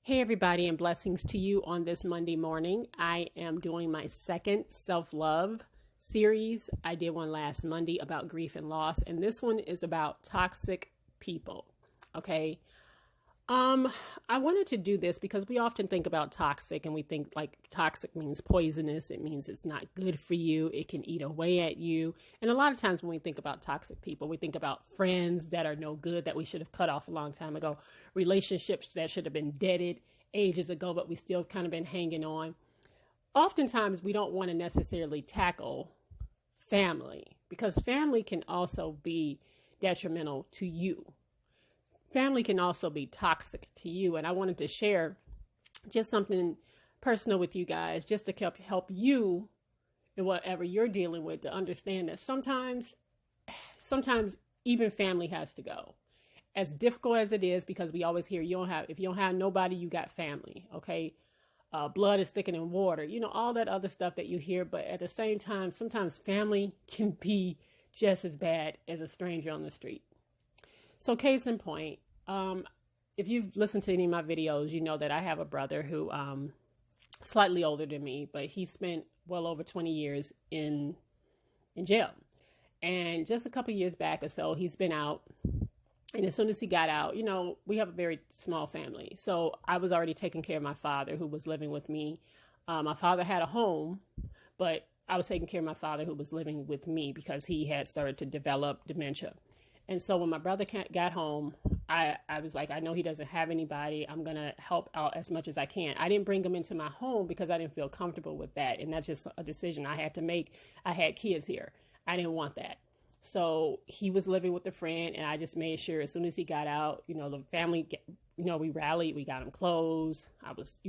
Hey, everybody, and blessings to you on this Monday morning. I am doing my second self love series. I did one last Monday about grief and loss, and this one is about toxic people. Okay. I wanted to do this because we often think about toxic and we think like toxic means poisonous. It means it's not good for you. It can eat away at you. And a lot of times when we think about toxic people, we think about friends that are no good that we should have cut off a long time ago, relationships that should have been deaded ages ago, but we still kind of been hanging on. Oftentimes we don't want to necessarily tackle family because family can also be detrimental to you. Family can also be toxic to you. And I wanted to share just something personal with you guys, just to help you in whatever you're dealing with, to understand that sometimes even family has to go. As difficult as it is, because we always hear if you don't have nobody, you got family. Okay. Blood is thicker than water, all that other stuff that you hear. But at the same time, sometimes family can be just as bad as a stranger on the street. So case in point, if you've listened to any of my videos, you know that I have a brother who slightly older than me, but he spent well over 20 years in jail. And just a couple years back or so, he's been out. And as soon as he got out, we have a very small family. So I was already taking care of my father who was living with me. My father had a home, but I was taking care of my father who was living with me because he had started to develop dementia. And so when my brother got home, I was like, I know he doesn't have anybody. I'm going to help out as much as I can. I didn't bring him into my home because I didn't feel comfortable with that. And that's just a decision I had to make. I had kids here. I didn't want that. So he was living with a friend, and I just made sure as soon as he got out, the family, we rallied, we got him clothes. I was,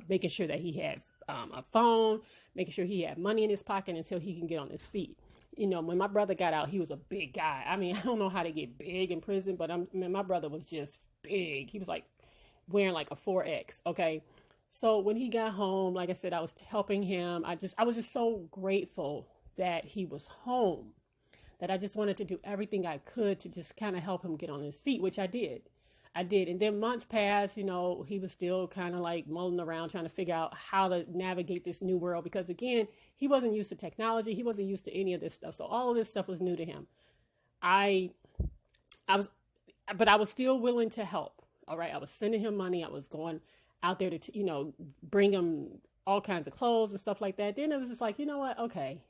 making sure that he had a phone, making sure he had money in his pocket until he can get on his feet. When my brother got out, he was a big guy. I mean, I don't know how to get big in prison, but my brother was just big. He was like wearing like a 4X. Okay. So when he got home, like I said, I was helping him. I was just so grateful that he was home, that I just wanted to do everything I could to just kind of help him get on his feet, which I did. And then months passed, he was still kind of like mulling around trying to figure out how to navigate this new world. Because again, he wasn't used to technology. He wasn't used to any of this stuff. So all of this stuff was new to him. But I was still willing to help. All right. I was sending him money. I was going out there to, bring him all kinds of clothes and stuff like that. Then it was just like, you know what? Okay.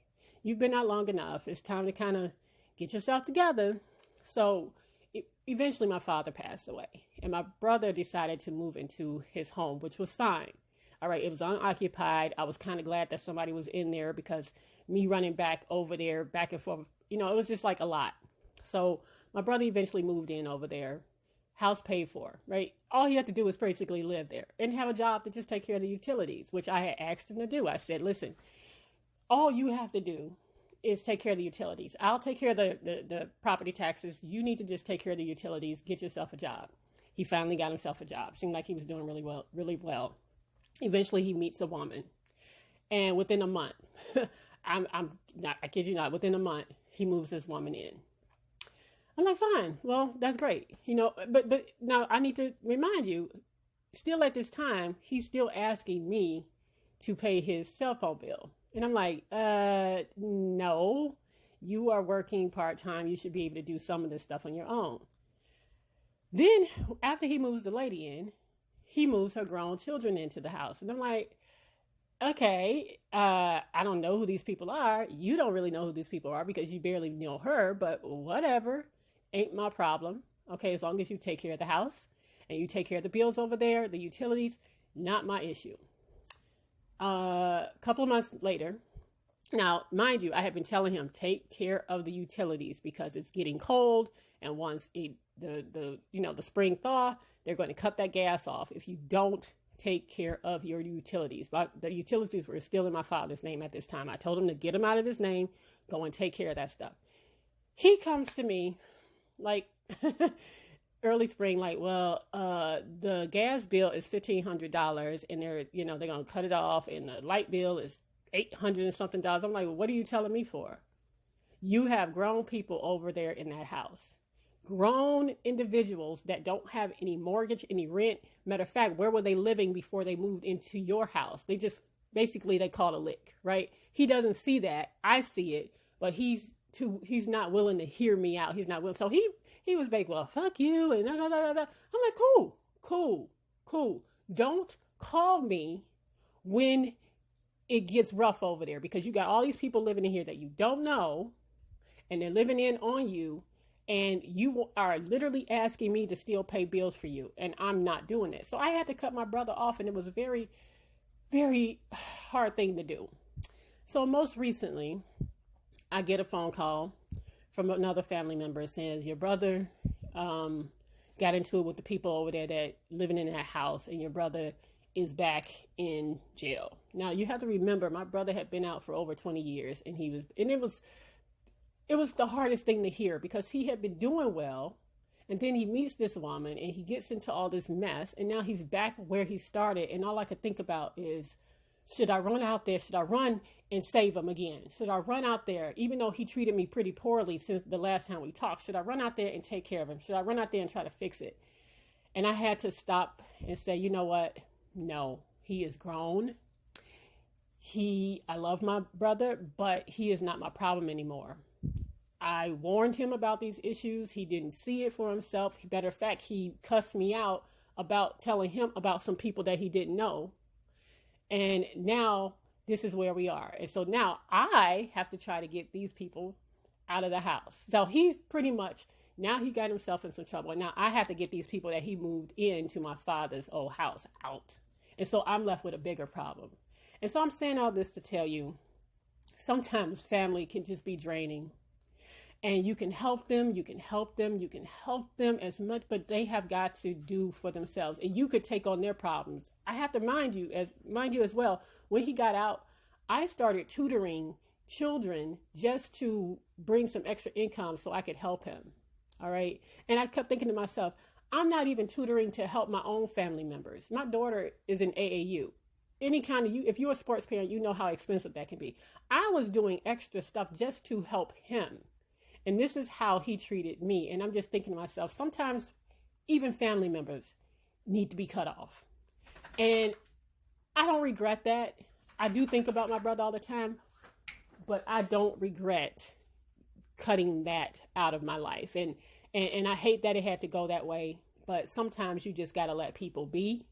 You've been out long enough. It's time to kind of get yourself together. So eventually my father passed away and my brother decided to move into his home, which was fine. All right. It was unoccupied. I was kind of glad that somebody was in there because me running back over there, back and forth, it was just like a lot. So my brother eventually moved in over there, house paid for, right? All he had to do was basically live there and have a job to just take care of the utilities, which I had asked him to do. I said, listen, all you have to do is take care of the utilities. I'll take care of the property taxes. You need to just take care of the utilities. Get yourself a job. He finally got himself a job. Seemed like he was doing really well. Eventually he meets a woman. And within a month, I kid you not, within a month, he moves this woman in. I'm like, fine. Well, that's great. But now I need to remind you, still at this time, he's still asking me to pay his cell phone bill. And I'm like, no, you are working part-time. You should be able to do some of this stuff on your own. Then after he moves the lady in, he moves her grown children into the house. And I'm like, okay, I don't know who these people are. You don't really know who these people are because you barely know her, but whatever, ain't my problem. Okay, as long as you take care of the house and you take care of the bills over there, the utilities, not my issue. A couple of months later, now, mind you, I have been telling him, take care of the utilities because it's getting cold. And once the spring thaw, they're going to cut that gas off if you don't take care of your utilities. But the utilities were still in my father's name at this time. I told him to get them out of his name, go and take care of that stuff. He comes to me like early spring, like, well, the gas bill is $1,500 and they're going to cut it off and the light bill is $800 and something dollars. I'm like, well, what are you telling me for? You have grown people over there in that house. grown individuals that don't have any mortgage, any rent. Matter of fact, where were they living before they moved into your house? They just basically they called a lick, right? He doesn't see that. I see it, but he's not willing to hear me out. He's not willing. So he was like, well, fuck you. And da, da, da, da. I'm like, cool. Don't call me when it gets rough over there, because you got all these people living in here that you don't know, and they're living in on you, and you are literally asking me to still pay bills for you, and I'm not doing it. So I had to cut my brother off, and it was a very, very hard thing to do. So most recently, I get a phone call from another family member saying, your brother got into it with the people over there that living in that house, and your brother is back in jail. Now you have to remember, my brother had been out for over 20 years, and it was the hardest thing to hear, because he had been doing well, and then he meets this woman and he gets into all this mess, and now he's back where he started. And all I could think about is, should I run out there? Should I run and save him again? Should I run out there, even though he treated me pretty poorly since the last time we talked? Should I run out there and take care of him? Should I run out there and try to fix it? And I had to stop and say, you know what? No, he is grown. I love my brother, but he is not my problem anymore. I warned him about these issues. He didn't see it for himself. Matter of fact, he cussed me out about telling him about some people that he didn't know. And now this is where we are. And so now I have to try to get these people out of the house. So he's pretty much, now he got himself in some trouble. And now I have to get these people that he moved into my father's old house out. And so I'm left with a bigger problem. And so I'm saying all this to tell you, sometimes family can just be draining. And you can help them as much, but they have got to do for themselves. And you could take on their problems. I have to mind you as well, when he got out, I started tutoring children just to bring some extra income so I could help him. All right. And I kept thinking to myself, I'm not even tutoring to help my own family members. My daughter is in AAU. Any kind of if you're a sports parent, you know how expensive that can be. I was doing extra stuff just to help him. And this is how he treated me. And I'm just thinking to myself, sometimes even family members need to be cut off. And I don't regret that. I do think about my brother all the time, but I don't regret cutting that out of my life. And I hate that it had to go that way, but sometimes you just got to let people be.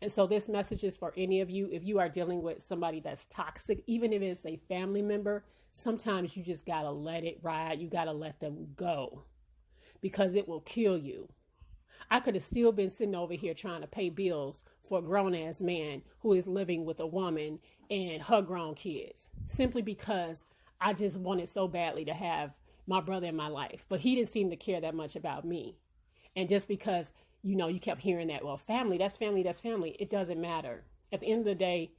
And so this message is for any of you. If you are dealing with somebody that's toxic, even if it's a family member, sometimes you just got to let it ride. You got to let them go, because it will kill you. I could have still been sitting over here trying to pay bills for a grown ass man who is living with a woman and her grown kids, simply because I just wanted so badly to have my brother in my life, but he didn't seem to care that much about me. And just because, you kept hearing that, well, family, that's family. It doesn't matter. At the end of the day,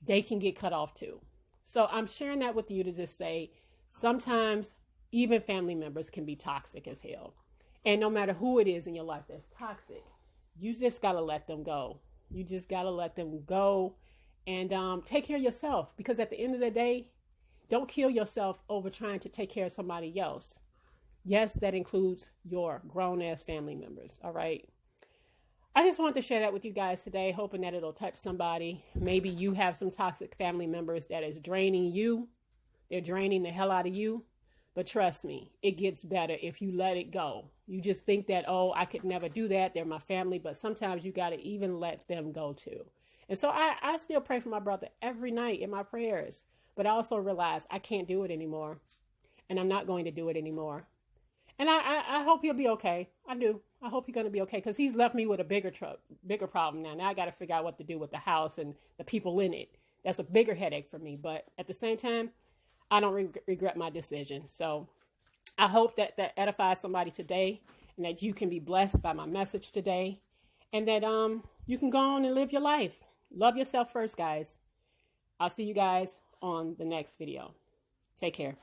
they can get cut off too. So I'm sharing that with you to just say, sometimes even family members can be toxic as hell. And no matter who it is in your life that's toxic, you just got to let them go. You just got to let them go and take care of yourself. Because at the end of the day, don't kill yourself over trying to take care of somebody else. Yes, that includes your grown-ass family members, all right? I just wanted to share that with you guys today, hoping that it'll touch somebody. Maybe you have some toxic family members that is draining you. They're draining the hell out of you. But trust me, it gets better if you let it go. You just think that, oh, I could never do that. They're my family. But sometimes you got to even let them go too. And so I still pray for my brother every night in my prayers. But I also realize I can't do it anymore. And I'm not going to do it anymore. And I hope he'll be okay. I do. I hope he's going to be okay, because he's left me with a bigger problem now. Now I got to figure out what to do with the house and the people in it. That's a bigger headache for me. But at the same time, I don't regret my decision. So I hope that edifies somebody today, and that you can be blessed by my message today, and that you can go on and live your life. Love yourself first, guys. I'll see you guys on the next video. Take care.